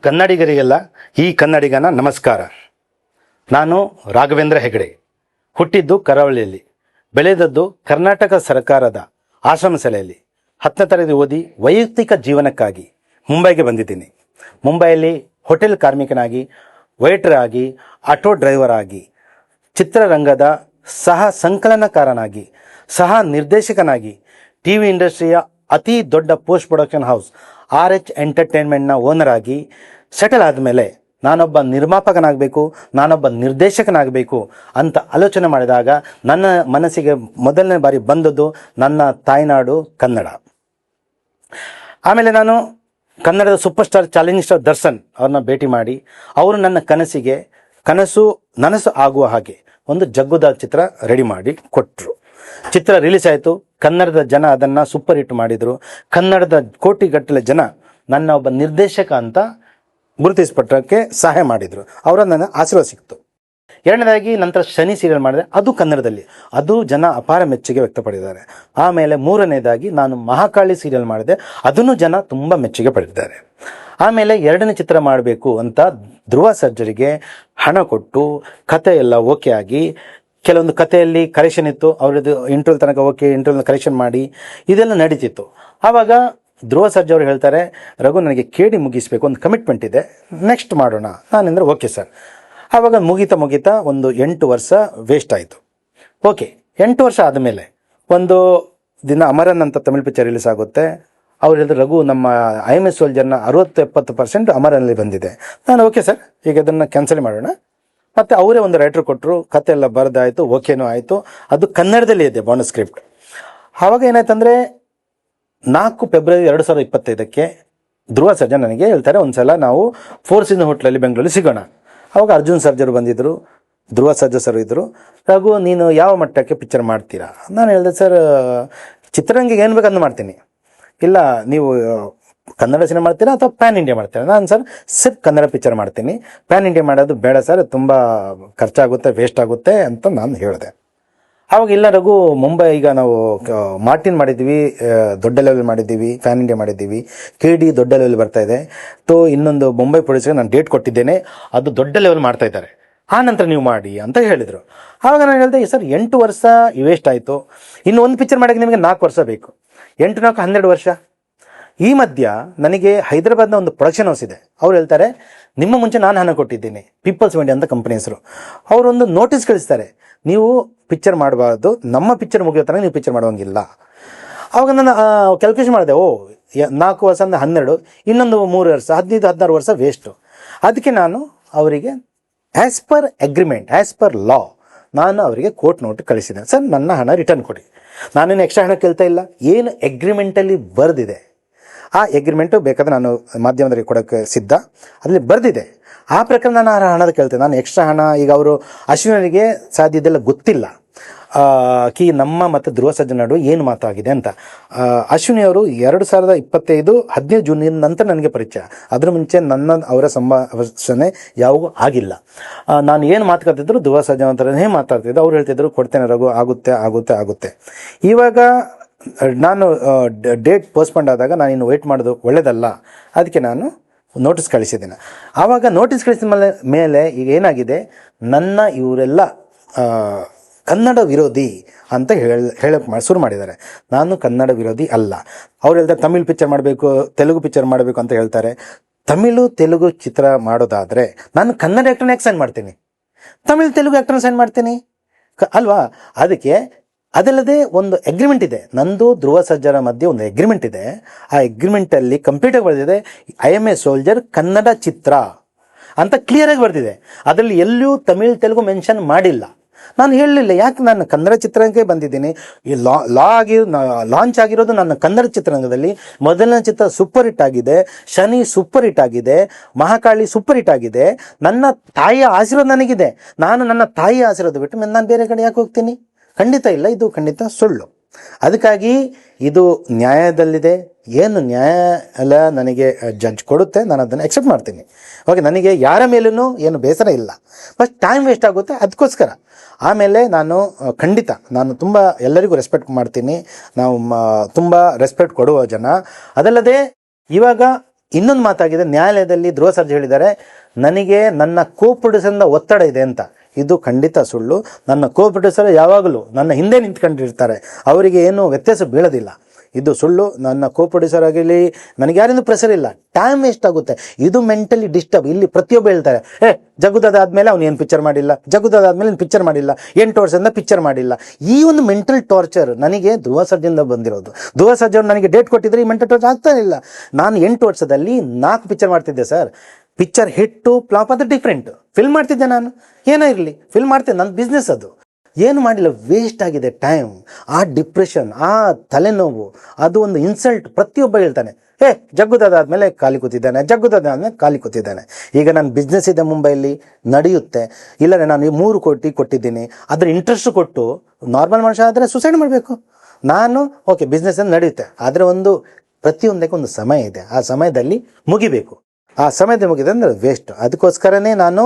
ಕನ್ನಡಿಗರಿಗೆಲ್ಲ ಈ ಕನ್ನಡಿಗನ ನಮಸ್ಕಾರ. ನಾನು ರಾಘವೇಂದ್ರ ಹೆಗಡೆ. ಹುಟ್ಟಿದ್ದು ಕರಾವಳಿಯಲ್ಲಿ, ಬೆಳೆದದ್ದು ಕರ್ನಾಟಕ ಸರ್ಕಾರದ ಆಶ್ರಮ ಶಾಲೆಯಲ್ಲಿ. 10ನೇ ತರಗತಿ ಓದಿ ವೈಯಕ್ತಿಕ ಜೀವನಕ್ಕಾಗಿ ಮುಂಬೈಗೆ ಬಂದಿದ್ದೀನಿ. ಮುಂಬೈಯಲ್ಲಿ ಹೋಟೆಲ್ ಕಾರ್ಮಿಕನಾಗಿ, ವೇಟರ್ ಆಗಿ, ಆಟೋ ಡ್ರೈವರ್ ಆಗಿ, ಚಿತ್ರರಂಗದ ಸಹ ಸಂಕಲನಕಾರನಾಗಿ, ಸಹ ನಿರ್ದೇಶಕನಾಗಿ, ಟಿ ವಿ ಇಂಡಸ್ಟ್ರಿಯ ಅತಿ ದೊಡ್ಡ ಪೋಸ್ಟ್ ಪ್ರೊಡಕ್ಷನ್ ಹೌಸ್ RH ಎಂಟರ್ಟೈನ್ಮೆಂಟ್ನ ಓನರ್ ಆಗಿ ಸೆಟಲ್ ಆದಮೇಲೆ ನಾನೊಬ್ಬ ನಿರ್ಮಾಪಕನಾಗಬೇಕು, ನಾನೊಬ್ಬ ನಿರ್ದೇಶಕನಾಗಬೇಕು ಅಂತ ಆಲೋಚನೆ ಮಾಡಿದಾಗ ನನ್ನ ಮನಸ್ಸಿಗೆ ಮೊದಲನೇ ಬಾರಿ ಬಂದದ್ದು ನನ್ನ ತಾಯ್ನಾಡು ಕನ್ನಡ. ಆಮೇಲೆ ನಾನು ಕನ್ನಡದ super star challenging star Darshan ಅವ್ರನ್ನ ಭೇಟಿ ಮಾಡಿ ಅವರು ನನ್ನ ನನಸು ಆಗುವ ಹಾಗೆ ಒಂದು ಜಗ್ಗುದ ಚಿತ್ರ ರೆಡಿ ಮಾಡಿ ಕೊಟ್ಟರು. ಚಿತ್ರ ರಿಲೀಸ್ ಆಯಿತು. ಕನ್ನಡದ ಜನ ಅದನ್ನು ಸೂಪರ್ ಹಿಟ್ ಮಾಡಿದರು. ಕನ್ನಡದ ಕೋಟಿಗಟ್ಟಲೆ ಜನ ನನ್ನ ಒಬ್ಬ ನಿರ್ದೇಶಕ ಅಂತ ಗುರುತಿಸ್ಪಟ್ಟಕ್ಕೆ ಸಹಾಯ ಮಾಡಿದರು. ಅವರ ನನ್ನ ಆಶೀರ್ವಾದ ಸಿಕ್ತು. ಎರಡನೇದಾಗಿ ನಂತರ ಶನಿ ಸೀರಿಯಲ್ ಮಾಡಿದೆ, ಅದು ಕನ್ನಡದಲ್ಲಿ, ಅದು ಜನ ಅಪಾರ ಮೆಚ್ಚುಗೆ ವ್ಯಕ್ತಪಡಿದ್ದಾರೆ. ಆಮೇಲೆ ಮೂರನೇದಾಗಿ ನಾನು ಮಹಾಕಾಳಿ ಸೀರಿಯಲ್ ಮಾಡಿದೆ, ಅದನ್ನು ಜನ ತುಂಬ ಮೆಚ್ಚುಗೆ ಪಡೆದಿದ್ದಾರೆ. ಆಮೇಲೆ ಎರಡನೇ ಚಿತ್ರ ಮಾಡಬೇಕು ಅಂತ ಧ್ರುವ ಸರ್ಜರಿಗೆ ಹಣ ಕೊಟ್ಟು ಕತೆ ಎಲ್ಲ ಓಕೆ ಆಗಿ, ಕೆಲವೊಂದು ಕಥೆಯಲ್ಲಿ ಕರೆಕ್ಷನ್ ಇತ್ತು, ಅವ್ರದ್ದು ಇಂಟರ್ವ್ಯೂ ತನಕ ಓಕೆ, ಇಂಟರ್ವ್ಯೂನ ಕರೆಕ್ಷನ್ ಮಾಡಿ ಇದೆಲ್ಲ ನಡೀತಿತ್ತು. ಆವಾಗ ಧ್ರುವ ಸರ್ಜ್ ಅವರು ಹೇಳ್ತಾರೆ, ರಘು ನನಗೆ ಕೇಳಿ ಮುಗಿಸ್ಬೇಕು, ಒಂದು ಕಮಿಟ್ಮೆಂಟ್ ಇದೆ, ನೆಕ್ಸ್ಟ್ ಮಾಡೋಣ. ನಾನೆಂದರೆ ಓಕೆ ಸರ್. ಆವಾಗ ಮುಗಿತಾ ಒಂದು 8 ವರ್ಷ ವೇಸ್ಟ್ ಆಯಿತು. ಓಕೆ, 8 ವರ್ಷ ಆದಮೇಲೆ ಒಂದು ದಿನ ಅಮರನ್ ಅಂತ ತಮಿಳ್ ಪಿಕ್ಚರ್ ರಿಲೀಸ್ ಆಗುತ್ತೆ. ಅವ್ರು ಹೇಳಿದ್ರು, ರಘು ನಮ್ಮ IMS ಸೋಲ್ಜರ್ನ 60-70% ಅಮರಲ್ಲಿ ಬಂದಿದೆ. ನಾನು ಓಕೆ ಸರ್, ಈಗ ಅದನ್ನು ಕ್ಯಾನ್ಸಲ್ ಮಾಡೋಣ. ಮತ್ತು ಅವರೇ ಒಂದು ರೈಟರ್ ಕೊಟ್ಟರು, ಕತೆ ಎಲ್ಲ ಬರೆದಾಯಿತು, ಓಕೆನೂ ಆಯಿತು. ಅದು ಕನ್ನಡದಲ್ಲಿ ಇದೆ ಬೋನಸ್ ಸ್ಕ್ರಿಪ್ಟ್. ಆವಾಗ ಏನಾಯ್ತಂದರೆ 4 ಫೆಬ್ರವರಿ 2025 ಧ್ರುವ ಸರ್ಜಾ ನನಗೆ ಹೇಳ್ತಾರೆ, ಒಂದು ಸಲ ನಾವು 4 ಸೀಸನ್ ಹೋಟ್ಲಲ್ಲಿ ಬೆಂಗಳೂರಲ್ಲಿ ಸಿಗೋಣ. ಆವಾಗ ಅರ್ಜುನ್ ಸರ್ಜರು ಬಂದಿದ್ದರು, ಧ್ರುವ ಸರ್ಜಾ ಸರ್ ಇದ್ದರು. ರಘು ನೀನು ಯಾವ ಮಟ್ಟಕ್ಕೆ ಪಿಕ್ಚರ್ ಮಾಡ್ತೀರಾ? ನಾನು ಹೇಳಿದೆ, ಸರ್ ಚಿತ್ರರಂಗಿಗೆ ಏನು ಬೇಕಂದು ಮಾಡ್ತೀನಿ. ಇಲ್ಲ ನೀವು ಕನ್ನಡ ಸಿನಿಮಾ ಮಾಡ್ತೀರಾ ಅಥವಾ ಪ್ಯಾನ್ ಇಂಡಿಯಾ ಮಾಡ್ತೀರಾ? ನಾನು ಸರ್ ಕನ್ನಡ ಪಿಕ್ಚರ್ ಮಾಡ್ತೀನಿ, ಪ್ಯಾನ್ ಇಂಡಿಯಾ ಮಾಡೋದು ಬೇಡ ಸರ್, ತುಂಬ ಖರ್ಚಾಗುತ್ತೆ, ವೇಸ್ಟ್ ಆಗುತ್ತೆ ಅಂತ ನಾನು ಹೇಳಿದೆ. ಆವಾಗ ಇಲ್ಲ ರಘು, ಮುಂಬೈ ಈಗ ನಾವು ಮಾರ್ಟಿನ್ ಮಾಡಿದ್ದೀವಿ, ದೊಡ್ಡ ಲೆವೆಲ್ ಮಾಡಿದ್ದೀವಿ, ಪ್ಯಾನ್ ಇಂಡಿಯಾ ಮಾಡಿದ್ದೀವಿ, KD ದೊಡ್ಡ ಲೆವೆಲ್ ಬರ್ತಾ ಇದೆ, ಇನ್ನೊಂದು ಮುಂಬೈ ಪ್ರೊಡ್ಯೂಸರ್ಗೆ ನಾನು ಡೇಟ್ ಕೊಟ್ಟಿದ್ದೇನೆ, ಅದು ದೊಡ್ಡ ಲೆವೆಲ್ ಮಾಡ್ತಾ ಇದ್ದಾರೆ, ಆ ನಂತರ ನೀವು ಮಾಡಿ ಅಂತ ಹೇಳಿದರು. ಆವಾಗ ನಾನು ಹೇಳಿದೆ, ಸರ್ 8 ವರ್ಷ ವೇಸ್ಟ್ ಆಯಿತು, ಇನ್ನು ಒಂದು ಪಿಕ್ಚರ್ ಮಾಡೋಕ್ಕೆ ನಿಮಗೆ 4 ವರ್ಷ ಬೇಕು, 8 4 12 ವರ್ಷ. ಈ ಮಧ್ಯ ನನಗೆ ಹೈದರಾಬಾದ್ನ ಒಂದು ಪ್ರೊಡಕ್ಷನ್ ಹೌಸ್ ಇದೆ. ಅವ್ರು ಹೇಳ್ತಾರೆ, ನಿಮ್ಮ ಮುಂಚೆ ನಾನು ಹಣ ಕೊಟ್ಟಿದ್ದೀನಿ, ಪೀಪಲ್ಸ್ ಮೆಂಡಿ ಅಂತ ಕಂಪನಿ ಹೆಸರು. ಅವರೊಂದು ನೋಟಿಸ್ ಕಳಿಸ್ತಾರೆ, ನೀವು ಪಿಕ್ಚರ್ ಮಾಡಬಾರ್ದು, ನಮ್ಮ ಪಿಕ್ಚರ್ ಮುಗಿಯೋ ತನಕ ನೀವು ಪಿಕ್ಚರ್ ಮಾಡುವಂಗಿಲ್ಲ. ಆವಾಗ ನಾನು ಕ್ಯಾಲ್ಕುಲೇಷನ್ ಮಾಡಿದೆ, 4 ವರ್ಷ ಅಂದರೆ 12, ಇನ್ನೊಂದು 3 ವರ್ಷ, 15-16 ವರ್ಷ ವೇಸ್ಟು. ಅದಕ್ಕೆ ನಾನು ಅವರಿಗೆ ಆ್ಯಸ್ ಪರ್ ಲಾ ನಾನು ಅವರಿಗೆ ಕೋರ್ಟ್ ನೋಟ್ ಕಳಿಸಿದೆ, ಸರ್ ನನ್ನ ಹಣ ರಿಟರ್ನ್ ಕೊಡಿ, ನಾನೇನು ಎಕ್ಸ್ಟ್ರಾ ಹಣ ಕೇಳ್ತಾ ಇಲ್ಲ, ಏನು ಎಗ್ರಿಮೆಂಟಲ್ಲಿ ಬರೆದಿದೆ ಆ ಎಗ್ರಿಮೆಂಟು ಬೇಕಾದ್ರೆ ನಾನು ಮಾಧ್ಯಮದಲ್ಲಿ ಕೊಡೋಕ್ಕೆ ಸಿದ್ಧ, ಅದರಲ್ಲಿ ಬರೆದಿದೆ, ಆ ಪ್ರಕಾರ ನಾನು ಹಣದ ಕೇಳ್ತೇನೆ. ನಾನು ಎಕ್ಸ್ಟ್ರಾ ಹಣ, ಈಗ ಅವರು ಅಶ್ವಿನಿಗೆ ಸಾಧ್ಯ ಇದೆಲ್ಲ ಗೊತ್ತಿಲ್ಲ, ನಮ್ಮ ಮತ್ತು ಧ್ರುವ ಸರ್ಜಾ ನಡುವೆ ಏನು ಮಾತಾಗಿದೆ ಅಂತ. ಅಶ್ವಿನಿ ಅವರು 2025 15 ಜೂನ್ ನಂತರ ನನಗೆ ಪರಿಚಯ, ಅದರ ಮುಂಚೆ ಅವರ ಸಂಭಾಷಣೆ ಯಾವಾಗೂ ಆಗಿಲ್ಲ. ನಾನು ಏನು ಮಾತುಕತಿದ್ರು ಧ್ರುವ ಸರ್ಜಾ ಅಂತಲೇ ಮಾತಾಡ್ತಿದ್ದೆ. ಅವ್ರು ಹೇಳ್ತಿದ್ರು, ಕೊಡ್ತೇನೆ ರಘು, ಆಗುತ್ತೆ. ಇವಾಗ ನಾನು ಡೇಟ್ ಪೋಸ್ಟ್ಪೋಂಡ್ ಆದಾಗ ನಾನು ಇನ್ನು ವೆಯ್ಟ್ ಮಾಡೋದು ಒಳ್ಳೆಯದಲ್ಲ, ಅದಕ್ಕೆ ನಾನು ನೋಟಿಸ್ ಕಳಿಸಿದ್ದೇನೆ. ಆವಾಗ ನೋಟಿಸ್ ಕಳಿಸಿದ ಮೇಲೆ ಈಗ ಏನಾಗಿದೆ, ನನ್ನ ಇವರೆಲ್ಲ ಕನ್ನಡ ವಿರೋಧಿ ಅಂತ ಹೇಳಕ್ಕೆ ಶುರು ಮಾಡಿದ್ದಾರೆ. ನಾನು ಕನ್ನಡ ವಿರೋಧಿ ಅಲ್ಲ. ಅವ್ರು ಹೇಳ್ತಾರೆ ತಮಿಳ್ ಪಿಕ್ಚರ್ ಮಾಡಬೇಕು, ತೆಲುಗು ಪಿಕ್ಚರ್ ಮಾಡಬೇಕು ಅಂತ ಹೇಳ್ತಾರೆ. ತೆಲುಗು ಚಿತ್ರ ಮಾಡೋದಾದರೆ ನಾನು ಕನ್ನಡ ಆ್ಯಕ್ಟರ್ನ ಯಾಕೆ ಸೈನ್ ಮಾಡ್ತೀನಿ, ತೆಲುಗು ಆ್ಯಕ್ಟರ್ನ ಸೈನ್ ಮಾಡ್ತೀನಿ ಅಲ್ವಾ? ಅದಕ್ಕೆ ಅದಲ್ಲದೆ ಒಂದು ಅಗ್ರಿಮೆಂಟ್ ಇದೆ, ನಂದು ಧ್ರುವ ಸರ್ಜಾರ ಮಧ್ಯೆ ಒಂದು ಅಗ್ರಿಮೆಂಟ್ ಇದೆ. ಆ ಅಗ್ರಿಮೆಂಟಲ್ಲಿ ಕಂಪ್ಲೀಟಾಗಿ ಬರೆದಿದೆ, IMS ಸೋಲ್ಜರ್ ಕನ್ನಡ ಚಿತ್ರ ಅಂತ ಕ್ಲಿಯರಾಗಿ ಬರೆದಿದೆ. ಅದರಲ್ಲಿ ಎಲ್ಲೂ ತೆಲುಗು ಮೆನ್ಷನ್ ಮಾಡಿಲ್ಲ. ನಾನು ಹೇಳಲಿಲ್ಲ, ಯಾಕೆ ನಾನು ಕನ್ನಡ ಚಿತ್ರರಂಗಕ್ಕೆ ಬಂದಿದ್ದೀನಿ. ಈ ಲಾಂಚ್ ಆಗಿರೋದು ನನ್ನ ಕನ್ನಡ ಚಿತ್ರರಂಗದಲ್ಲಿ. ಮೊದಲನೇ ಚಿತ್ರ ಸೂಪರ್ ಹಿಟ್ ಆಗಿದೆ, ಶನಿ ಸೂಪರ್ ಹಿಟ್ ಆಗಿದೆ, ಮಹಾಕಾಳಿ ಸೂಪರ್ ಹಿಟ್ ಆಗಿದೆ. ನನ್ನ ತಾಯಿಯ ಆಶೀರ್ವಾದ ನನಗಿದೆ. ನಾನು ನನ್ನ ತಾಯಿಯ ಆಶೀರ್ವಾದ ಬಿಟ್ಟು ನಾನು ಬೇರೆ ಕಡೆ ಯಾಕೆ ಹೋಗ್ತೀನಿ? ಖಂಡಿತ ಇಲ್ಲ, ಇದು ಖಂಡಿತ ಸುಳ್ಳು. ಅದಕ್ಕಾಗಿ ಇದು ನ್ಯಾಯದಲ್ಲಿದೆ. ಏನು ನ್ಯಾಯಾಲಯ ನನಗೆ ಜಡ್ಜ್ ಕೊಡುತ್ತೆ, ನಾನು ಅದನ್ನು ಎಕ್ಸೆಪ್ಟ್ ಮಾಡ್ತೀನಿ. ಓಕೆ, ನನಗೆ ಯಾರ ಮೇಲೂ ಏನು ಬೇಸರ ಇಲ್ಲ, ಬಟ್ ಟೈಮ್ ವೇಸ್ಟ್ ಆಗುತ್ತೆ, ಅದಕ್ಕೋಸ್ಕರ. ಆಮೇಲೆ ಖಂಡಿತ ನಾನು ತುಂಬ ಎಲ್ಲರಿಗೂ ರೆಸ್ಪೆಕ್ಟ್ ಮಾಡ್ತೀನಿ. ನಾವು ತುಂಬ ರೆಸ್ಪೆಕ್ಟ್ ಕೊಡುವ ಜನ. ಅದಲ್ಲದೆ ಇವಾಗ ಇನ್ನೊಂದು ಮಾತಾಗಿದೆ, ನ್ಯಾಯಾಲಯದಲ್ಲಿ ಧ್ರುವ ಸರ್ಜಾ ಹೇಳಿದ್ದಾರೆ ನನಗೆ ನನ್ನ ಕೋ ಪ್ರೊಡ್ಯೂಸರಿಂದ ಒತ್ತಡ ಇದೆ ಅಂತ. ಇದು ಖಂಡಿತ ಸುಳ್ಳು. ನನ್ನ ಕೋ ಪ್ರೊಡ್ಯೂಸರ್ ಯಾವಾಗಲೂ ನನ್ನ ಹಿಂದೆ ನಿಂತ್ಕೊಂಡಿರ್ತಾರೆ, ಅವರಿಗೆ ಏನು ವ್ಯತ್ಯಾಸ ಬೀಳೋದಿಲ್ಲ. ಇದು ಸುಳ್ಳು. ನನ್ನ ಕೋ ಪ್ರೊಡ್ಯೂಸರ್ ಆಗಿರಲಿ, ನನಗೆ ಯಾರಿಂದ ಪ್ರೆಷರ್ ಇಲ್ಲ. ಟೈಮ್ ವೇಸ್ಟ್ ಆಗುತ್ತೆ, ಇದು ಮೆಂಟಲಿ ಡಿಸ್ಟರ್ಬ್. ಇಲ್ಲಿ ಪ್ರತಿಯೊಬ್ಬ ಹೇಳ್ತಾರೆ ಜಗ್ಗುದಾದ್ಮೇಲೆ ಅವ್ನು ಏನು ಪಿಕ್ಚರ್ ಮಾಡಿಲ್ಲ, ಜಗ್ಗುದಾದ್ಮೇಲೆ ಪಿಕ್ಚರ್ ಮಾಡಿಲ್ಲ, 8 ವರ್ಷದಿಂದ ಪಿಕ್ಚರ್ ಮಾಡಿಲ್ಲ. ಈ ಒಂದು ಮೆಂಟಲ್ ಟಾರ್ಚರ್ ನನಗೆ ಧ್ರುವ ಸರ್ಜಾದಿಂದ ಬಂದಿರೋದು. ಧ್ರುವ ಸರ್ಜಾ ನನಗೆ ಡೇಟ್ ಕೊಟ್ಟಿದ್ರೆ ಈ ಮೆಂಟಲ್ ಟಾರ್ಚರ್ ಆಗ್ತಾ ಇಲ್ಲ. ನಾನು 8 ವರ್ಷದಲ್ಲಿ 4 ಪಿಕ್ಚರ್ ಮಾಡ್ತಿದ್ದೆ ಸರ್. ಪಿಕ್ಚರ್ ಹಿಟ್ಟು ಫ್ಲಾಪ್ ಅದು ಡಿಫ್ರೆಂಟ್. ಫಿಲ್ಮ್ ಮಾಡ್ತಿದ್ದೆ ನಾನು, ಏನೋ ಇರಲಿ ಫಿಲ್ಮ್ ಮಾಡ್ತಿದ್ದೆ, ನನ್ನ ಬಿಸ್ನೆಸ್ ಅದು. ಏನು ಮಾಡಿಲ್ಲ, ವೇಸ್ಟ್ ಆಗಿದೆ ಟೈಮ್. ಆ ಡಿಪ್ರೆಷನ್, ಆ ತಲೆನೋವು, ಅದು ಒಂದು ಇನ್ಸಲ್ಟ್. ಪ್ರತಿಯೊಬ್ಬ ಹೇಳ್ತಾನೆ ಜಗ್ಗುದಾದ್ಮೇಲೆ ಖಾಲಿ ಕೂತಿದ್ದಾನೆ, ಜಗ್ಗುದಾದ್ಮೇಲೆ ಖಾಲಿ ಕೂತಿದ್ದಾನೆ. ಈಗ ನನ್ನ ಬಿಸ್ನೆಸ್ ಇದೆ ಮುಂಬೈಲಿ, ನಡೆಯುತ್ತೆ. ಇಲ್ಲರೆ ನಾನು 3 ಕೋಟಿ ಕೊಟ್ಟಿದ್ದೀನಿ, ಅದ್ರ ಇಂಟ್ರೆಸ್ಟ್ ಕೊಟ್ಟು ನಾರ್ಮಲ್ ಮನುಷ್ಯ ಆದರೆ ಸುಸೈಡ್ ಮಾಡಬೇಕು. ನಾನು ಓಕೆ ಬಿಸ್ನೆಸ್ ನಡೆಯುತ್ತೆ, ಆದರೆ ಒಂದು ಪ್ರತಿಯೊಂದಕ್ಕೆ ಒಂದು ಸಮಯ ಇದೆ, ಆ ಸಮಯದಲ್ಲಿ ಮುಗಿಬೇಕು. ಆ ಸಮಯದ ಮುಗಿದೆ ಅಂದರೆ ವೇಸ್ಟ್. ಅದಕ್ಕೋಸ್ಕರನೇ ನಾನು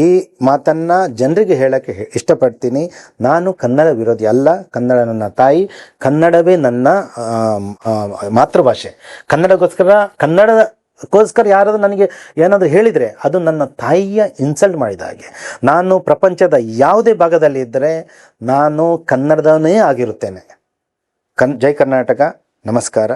ಈ ಮಾತನ್ನು ಜನರಿಗೆ ಹೇಳೋಕ್ಕೆ ಇಷ್ಟಪಡ್ತೀನಿ. ನಾನು ಕನ್ನಡ ವಿರೋಧಿ ಅಲ್ಲ. ಕನ್ನಡ ನನ್ನ ತಾಯಿ, ಕನ್ನಡವೇ ನನ್ನ ಮಾತೃಭಾಷೆ. ಕನ್ನಡಕ್ಕೋಸ್ಕರ ಯಾರಾದರೂ ನನಗೆ ಏನಾದರೂ ಹೇಳಿದರೆ ಅದು ನನ್ನ ತಾಯಿಯ ಇನ್ಸಲ್ಟ್ ಮಾಡಿದ ಹಾಗೆ. ನಾನು ಪ್ರಪಂಚದ ಯಾವುದೇ ಭಾಗದಲ್ಲಿ ಇದ್ದರೆ ನಾನು ಕನ್ನಡದವನೇ ಆಗಿರುತ್ತೇನೆ. ಜೈ ಕರ್ನಾಟಕ. ನಮಸ್ಕಾರ.